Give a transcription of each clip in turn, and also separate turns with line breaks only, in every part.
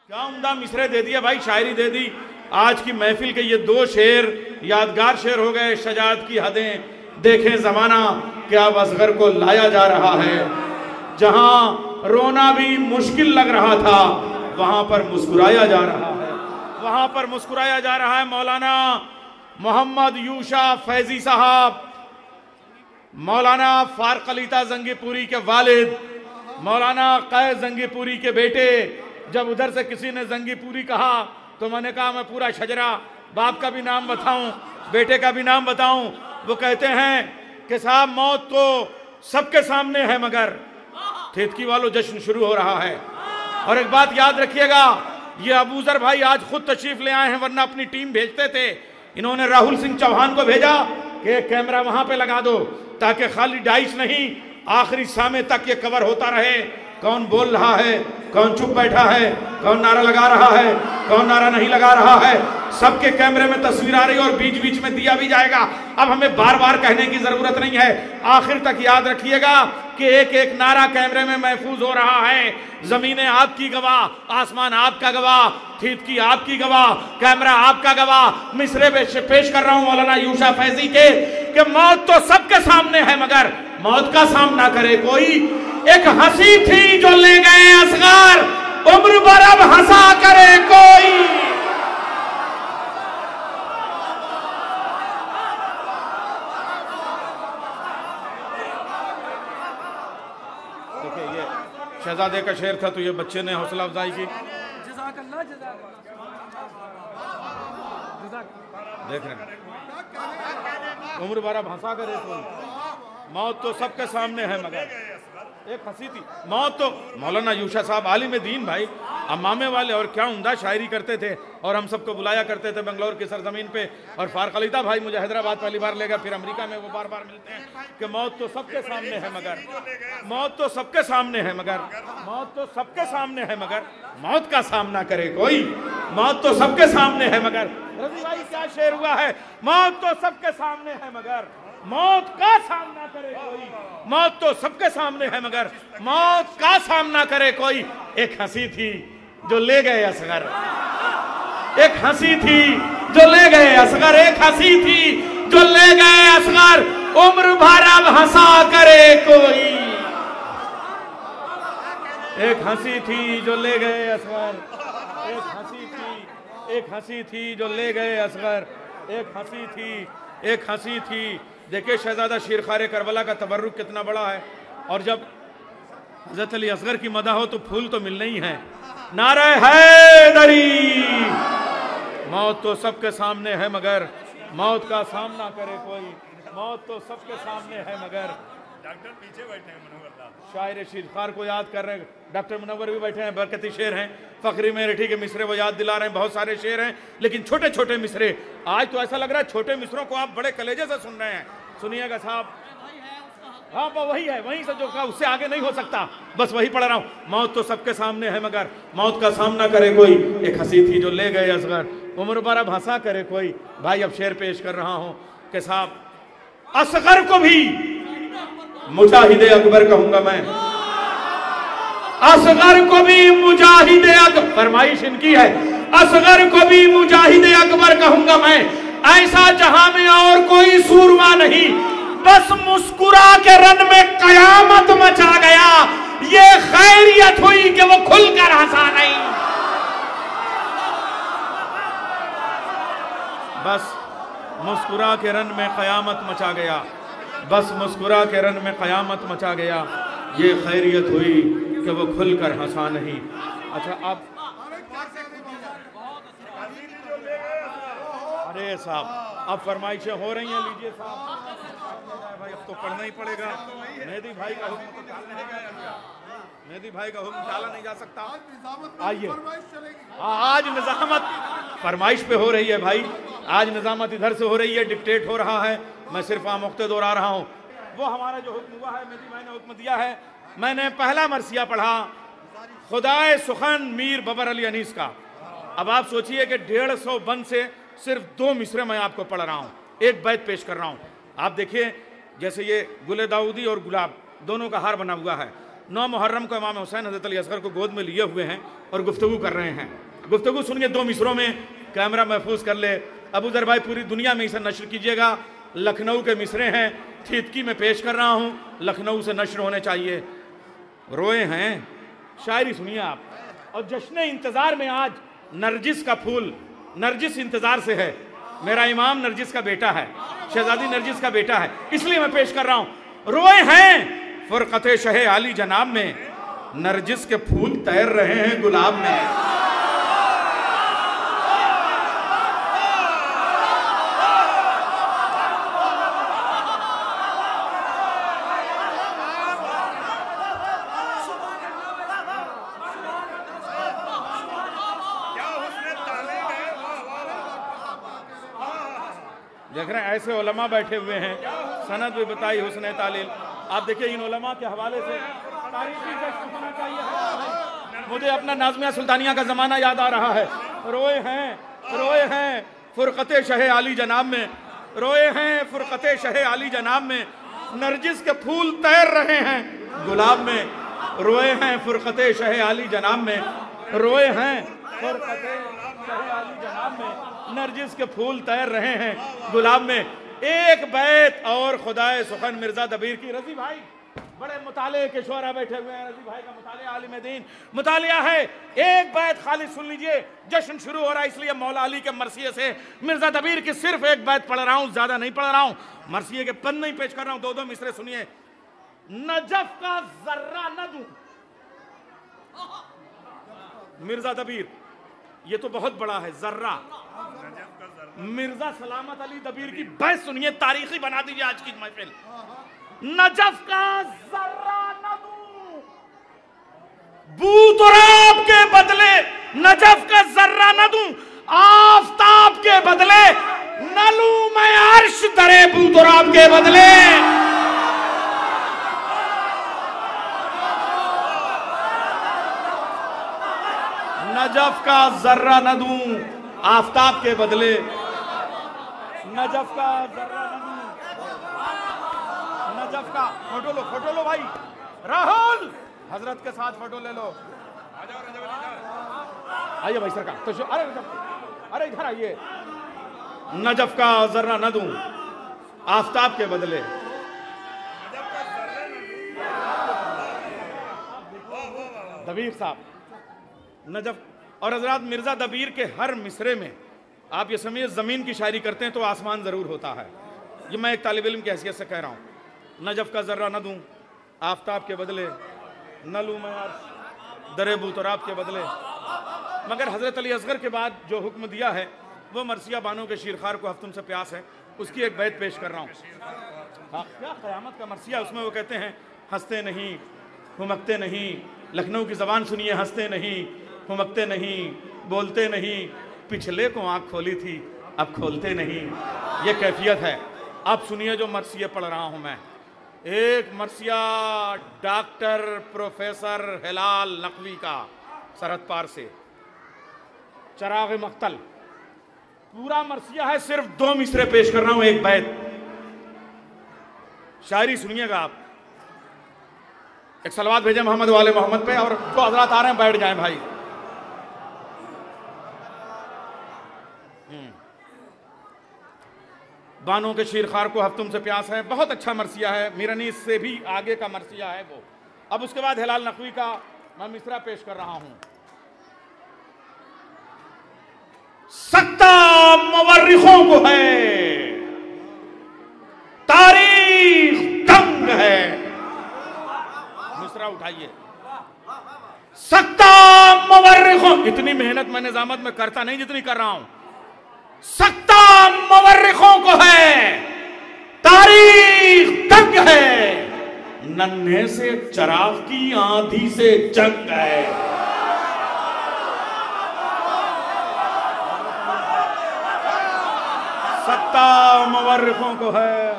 क्या उम्दा मिसरे दे दिया भाई, शायरी दे दी। आज की महफिल के ये दो शेर यादगार शेर हो गए। शजात की हदें देखें जमाना कि अब असगर को लाया जा रहा है। जहां रोना भी मुश्किल लग रहा था वहां पर मुस्कुराया जा रहा है, वहां पर मुस्कुराया जा रहा है। मौलाना मोहम्मद यूशा फैजी साहब, मौलाना फारूक अलीता जंगीपुरी के वालिद, मौलाना कैद जंगीपुरी के बेटे। जब उधर से किसी ने जंगीपुरी कहा तो मैंने कहा मैं पूरा शजरा, बाप का भी नाम बताऊं, बेटे का भी नाम बताऊं। वो कहते हैं कि साहब मौत तो सबके सामने है मगर थेतकी वालों जश्न शुरू हो रहा है। और एक बात याद रखिएगा, ये अबूजर भाई आज खुद तशरीफ ले आए हैं, वरना अपनी टीम भेजते थे। इन्होंने राहुल सिंह चौहान को भेजा कि एक कैमरा वहां पे लगा दो ताकि खाली डाइस नहीं, आखिरी समय तक ये कवर होता रहे। कौन बोल रहा है, कौन चुप बैठा है, कौन नारा लगा रहा है, कौन नारा नहीं लगा रहा है, सबके कैमरे में तस्वीर आ रही है और बीच बीच में दिया भी जाएगा। अब हमें बार बार कहने की जरूरत नहीं है, आखिर तक याद रखिएगा कि एक एक नारा कैमरे में महफूज हो रहा है। जमीनें आपकी गवाह, आसमान आपका गवाह, थीतकी आपकी गवाह, कैमरा आपका गवाह। मिसरे पेश कर रहा हूं मौलाना यूशा फैजी के कि मौत तो सबके सामने है मगर मौत का सामना करे कोई। एक हंसी थी जो ले गए असगर, उम्र भर अब हंसा करे कोई। देखिए ये शहजादे का शेर था तो ये बच्चे ने हौसला अफजाई की। देख रहे हैं, उम्र भर अब हंसा करे कोई, मौत तो सबके सामने है मगर एक हंसी थी। मौत तो मौलाना यूशा साहब आलिम दीन भाई, अम्मामे वाले, और क्या उम्दा शायरी करते थे और हम सबको बुलाया करते थे बेंगलोर की सरजमीन पे। और फारूक अलीता भाई मुझे हैदराबाद पहली बार ले गया, फिर अमेरिका में वो बार बार मिलते हैं कि मौत तो सबके सामने है मगर मौत तो सबके सामने है मगर मौत तो सबके सामने है मगर मौत का सामना करे कोई। मौत तो सबके सामने है मगर रवि भाई क्या शेर हुआ है, मौत तो सबके सामने है मगर मौत का सामना करे कोई। मौत तो सबके सामने है मगर मौत का सामना करे कोई। एक हंसी थी जो ले गए असगर, एक हंसी थी जो ले गए असगर, एक हंसी थी जो ले गए असगर, उम्र भर अब हंसा करे कोई। एक हंसी थी जो ले गए असगर, एक हंसी थी, एक हंसी थी जो ले गए असगर, एक हंसी थी, एक हंसी थी। देखिए शहजादा शेरखारे करबला का तबर्रुक कितना बड़ा है। और जब हजरत अली असगर की मदह हो तो फूल तो मिलने ही है। नारे हैदरी, मौत तो सबके सामने है मगर मौत का सामना करे कोई। मौत तो सबके सामने है मगर डॉक्टर पीछे बैठे हैं, शायर शेरखार को याद कर रहे हैं, डॉक्टर मुनव्वर भी बैठे हैं, बरकती शेर हैं, फखरी मेरठी के मिसरे वो याद दिला रहे हैं, बहुत सारे शेर हैं लेकिन छोटे छोटे मिसरे। आज तो ऐसा लग रहा है छोटे मिसरों को आप बड़े कलेजे से सुन रहे हैं। सुनिएगा साहब, हाँ वही है, वहीं से जो कहा उससे आगे नहीं हो सकता, बस वही पढ़ रहा हूँ। मौत तो सबके सामने है मगर मौत का सामना करे कोई। एक हंसी थी जो ले गए असगर, उम्र भर अब हंसा करे कोई। भाई अब शेर पेश कर रहा हूँ कि साहब असगर को भी मुजाहिदे अकबर कहूंगा मैं, असगर को भी मुजाहिदे अकबर, फरमाइश इनकी है, असगर को भी मुजाहिदे अकबर कहूंगा मैं। ऐसा जहां में और कोई सूरमा नहीं, बस मुस्कुरा के रन में कयामत मचा गया। ये खैरियत हुई कि वो खुलकर हंसा नहीं। बस मुस्कुरा के रन में कयामत मचा गया, बस मुस्कुरा के रन में कयामत मचा गया। ये खैरियत हुई कि वो खुलकर हंसा नहीं। अच्छा अब अरे साहब अब फरमाइशें हो रही हैं, लीजिए साहब। भाई अब तो पढ़ना ही पड़ेगा। मेहदी भाई का हुक्म तो मेहदी भाई का हुक्म टाला नहीं जा सकता। आइए आज निजामत फरमाइश पे हो रही है भाई, आज निजामत इधर से हो रही है, डिक्टेट हो रहा है, मैं सिर्फ आमुख्ते दोहरा रहा हूँ। वो हमारा जो हुक्म हुआ है, मेहदी भाई ने हुक्म दिया है। मैंने पहला मरसिया पढ़ा खुदाए सुखन मीर बबर अली अनीस का। अब आप सोचिए कि 150 बंद से सिर्फ 2 मिसरे मैं आपको पढ़ रहा हूँ, एक बैत पेश कर रहा हूँ। आप देखिए जैसे ये गुले दाऊदी और गुलाब दोनों का हार बना हुआ है, 9 मुहर्रम को इमाम हुसैन हज़रत अली असगर को गोद में लिए हुए हैं और गुफ्तगू कर रहे हैं। गुफ्तगू सुनिए 2 मिसरों में, कैमरा महफूज कर ले। अबू ज़र भाई पूरी दुनिया में इसे नशर कीजिएगा। लखनऊ के मिसरे हैं, थीतकी में पेश कर रहा हूँ, लखनऊ से नशर होने चाहिए। रोए हैं, शायरी सुनिए आप। और जश्न इंतज़ार में आज नरजिस का फूल, नरजिस इंतज़ार से है। मेरा इमाम नरजिस का बेटा है, शहजादी नरजिस का बेटा है, इसलिए मैं पेश कर रहा हूँ। रोए हैं फुरक़ते शहे आली जनाब में, नरजिस के फूल तैर रहे हैं गुलाब में। देख रहे हैं ऐसे उलमा बैठे हुए हैं, सनद भी बताई हुस्न तालील। आप देखिए इन उलमा के हवाले से तारीखी जश्न होना चाहिए। मुझे अपना नाज़िया सुल्तानिया का ज़माना याद आ रहा है। रोए हैं फुरक़ते शहे आली जनाब में, रोए हैं फुरक़ते शहे आली जनाब में, नरजिस के फूल तैर रहे हैं गुलाब में। रोए हैं फुरक़ते शहे आली जनाब में, रोए हैं फुरक़ते शहे आली जनाब में, नरजिस के फूल तैर रहे हैं गुलाब में। एक बैत और खुदाए सुखन मिर्जा दबीर की। रजी भाई बड़े मुताले के शोरा बैठे हुए हैं, रजी भाई का मुताले आलिम दीन मुतालिया है। एक बैत खाली सुन लीजिए, जश्न शुरू हो रहा है इसलिए मौला अली के मरसिये से मिर्जा दबीर की सिर्फ एक बैत पढ़ रहा हूँ, ज्यादा नहीं पढ़ रहा हूँ। मरसिये के पन्ने ही पेश कर रहा हूँ, 2-2 मिसरे सुनिए। नजफ का जर्रा न दूं, मिर्जा दबीर, ये तो बहुत बड़ा है जर्रा। मिर्जा सलामत अली दबीर की बहस सुनिए, तारीखी बना दीजिए आज की महफिल। नजफ का जर्रा न दूं, बूतराब के बदले नजफ का जर्रा न दूं, आफताब के बदले न लूं मैं अर्श दरे बूतराब के बदले। नजफ का जर्रा न दूं, आफताब के बदले, नजफ का जर्रा न दूं, नजफ का। फोटो लो भाई, राहुल हजरत के साथ फोटो ले लो। आइए भाई सरकार, तो अरे इधर आइए। नजफ का जर्रा न दूं, आफताब के बदले। दबीर साहब नजफ। और हजरत मिर्जा दबीर के हर मिसरे में आप ये समझिए ज़मीन की शायरी करते हैं तो आसमान ज़रूर होता है। ये मैं एक तालिब इल्म की हैसियत से कह रहा हूँ। नजफ का ज़र्रा न दूं, आफताब के बदले न लूं मैं अर्श दरे बूतराब के बदले। मगर हज़रत अली असगर के बाद जो हुक्म दिया है वो मरसिया बानो के शीरखार को हफ्तुम से प्यास है, उसकी एक बैत पेश कर रहा हूँ। हाँ, क्या क़यामत का मरसिया। उसमें वो कहते हैं हंसते नहीं हुमकते नहीं, लखनऊ की ज़बान सुनिए, हंसते नहीं हुमकते नहीं, बोलते नहीं, पिछले को आँख खोली थी अब खोलते नहीं, ये कैफियत है। अब सुनिए जो मरसिया पढ़ रहा हूँ मैं। एक मरसिया डॉक्टर प्रोफेसर हिलाल नकवी का, सरहद पार से, चराग मख्तल। पूरा मरसिया है, सिर्फ 2 मिसरे पेश कर रहा हूं, एक बैत। शायरी सुनिएगा आप। एक सलवात भेजे मोहम्मद वाले मोहम्मद पे, और जो हजरात आ रहे हैं बैठ जाएं भाई। बानों के शीरखार को हफ्तुम से प्यास है, बहुत अच्छा मरसिया है, मीरानी से भी आगे का मरसिया है वो। अब उसके बाद हिलाल नकवी का मैं मिसरा पेश कर रहा हूं। सकता मवर्रिखों को है, तारीख तंग है। मिसरा उठाइए। सकता मवर्रिखों, इतनी मेहनत मैं निजामत में करता नहीं जितनी कर रहा हूं। सकता मवर्रिखों को है, तारीख तंग है, नन्हे से चराग की आंधी से जंग है। सकता मवर्रिखों को है,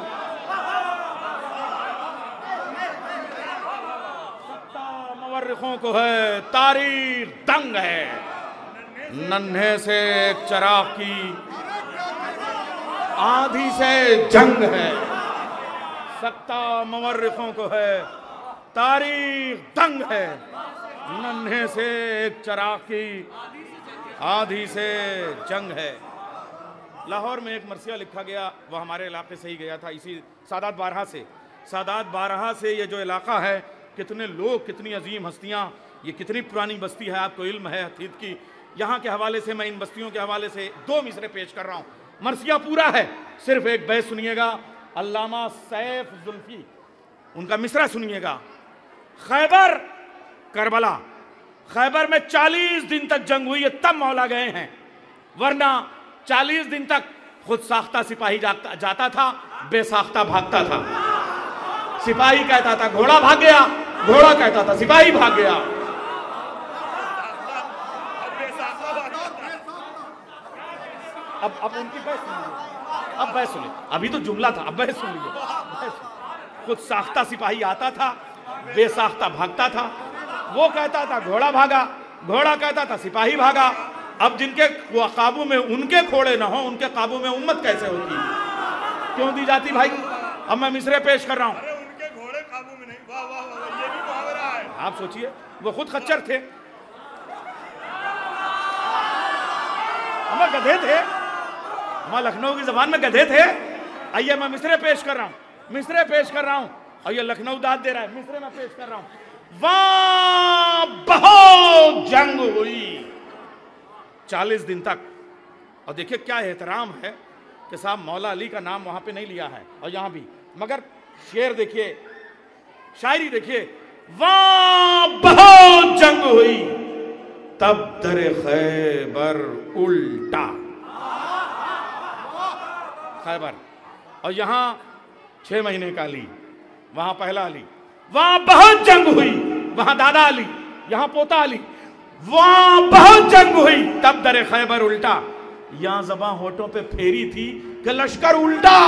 सकता मवर्रिखों को है, तारीख तंग है, नन्हे से चराग की आंधी से जंग है। सकता मवर्रिखों को है, तारीख दंग है, नन्हे से एक चराग की आधी से जंग है। लाहौर में एक मरसिया लिखा गया, वो हमारे इलाके से ही गया था, इसी सादात बारहा से। सादात बारहा से ये जो इलाका है, कितने लोग, कितनी अजीम हस्तियाँ, ये कितनी पुरानी बस्ती है, आपको इल्म है हदीस की। यहाँ के हवाले से मैं इन बस्तियों के हवाले से 2 मिसरे पेश कर रहा हूँ। मरसिया पूरा है, सिर्फ एक बैत सुनिएगा। अल्लामा सैफ जुल्फी, उनका मिसरा सुनिएगा। खैबर करबला, खैबर में 40 दिन तक जंग हुई है, तब मौला गए हैं, वरना 40 दिन तक खुद साख्ता सिपाही जाता था, बेसाख्ता भागता था। सिपाही कहता था घोड़ा भाग गया, घोड़ा कहता था सिपाही भाग गया। अब उनकी बहस सुनिए, अब बहस सुनिए, अभी तो जुमला था, अब बहस सुन लीजिए। खुद साख्ता सिपाही आता था, बेसाख्ता भागता था। वो कहता था घोड़ा भागा, घोड़ा कहता था सिपाही भागा। अब जिनके काबू में उनके घोड़े ना हो, उनके काबू में उम्मत कैसे होती, क्यों दी जाती भाई? अब मैं मिसरे पेश कर रहा हूं।
उनके घोड़े काबू में नहीं, वाह वाह वाह, ये भी मुहावरा है।
आप सोचिए, वो खुद खच्चर थे, हम गधे थे, हम लखनऊ की जबान में गधे थे। आइए मैं मिसरे पेश कर रहा हूं, मिसरे पेश कर रहा हूं। और ये लखनऊ दाद दे रहा है, मिसरे में पेश कर रहा हूं। वहां बहुत जंग हुई 40 दिन तक। और देखिए क्या एहतराम है कि साहब मौला अली का नाम वहां पे नहीं लिया है, और यहां भी, मगर शेर देखिए, शायरी देखिए। वहां बहुत जंग हुई, तब दरे खैबर उल्टा। खैबर, और यहां 6 महीने का अली, वहां पहला अली। वहां बहुत जंग हुई, वहां दादा अली, यहां पोता अली। वहां बहुत जंग हुई, तब दरे खैबर उल्टा। यहां ज़बां होठों पे फेरी थी कि लश्कर उल्टा।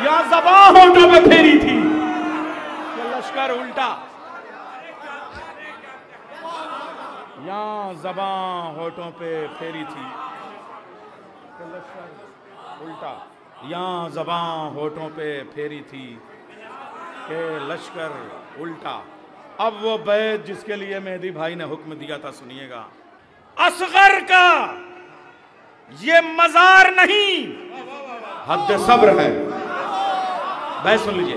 यहां ज़बां होठों पे फेरी थी कि लश्कर उल्टा। यहां ज़बां होठों पे फेरी थी कि लश्कर उल्टा। यहां ज़बां होठों पे फेरी थी कि लश्कर उल्टा। अब वो बैत जिसके लिए मेहदी भाई ने हुक्म दिया था, सुनिएगा। असगर का ये मजार नहीं, हद सब्र है। बैत सुन लीजिए।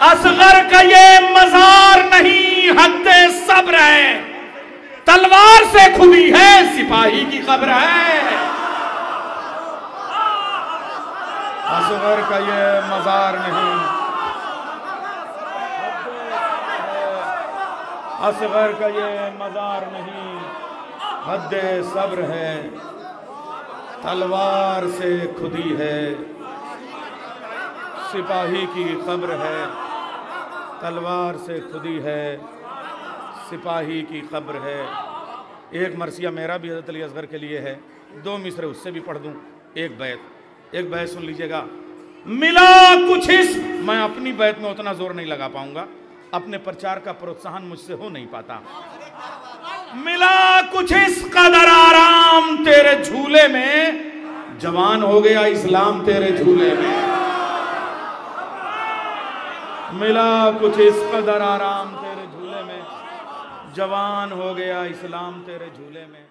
असगर का ये मजार नहीं, हद सब्र है। तलवार से खुदी है, सिपाही की कब्र है। असगर का ये मजार नहीं, असगर का ये मजार नहीं, हद सब्र है। तलवार से खुदी है, सिपाही की कब्र है। तलवार से खुदी है, सिपाही की कब्र है। एक मरसिया मेरा भी हज़रत अली असगर के लिए है, 2 मिसरे उससे भी पढ़ दूं। एक बैत सुन लीजिएगा। मिला कुछ इस, मैं अपनी बैत में उतना जोर नहीं लगा पाऊंगा, अपने प्रचार का प्रोत्साहन मुझसे हो नहीं पाता। मिला कुछ इस कदर आराम तेरे झूले में, जवान हो गया इस्लाम तेरे झूले में। मिला कुछ इस कदर आराम तेरे झूले में, जवान हो गया इस्लाम तेरे झूले में।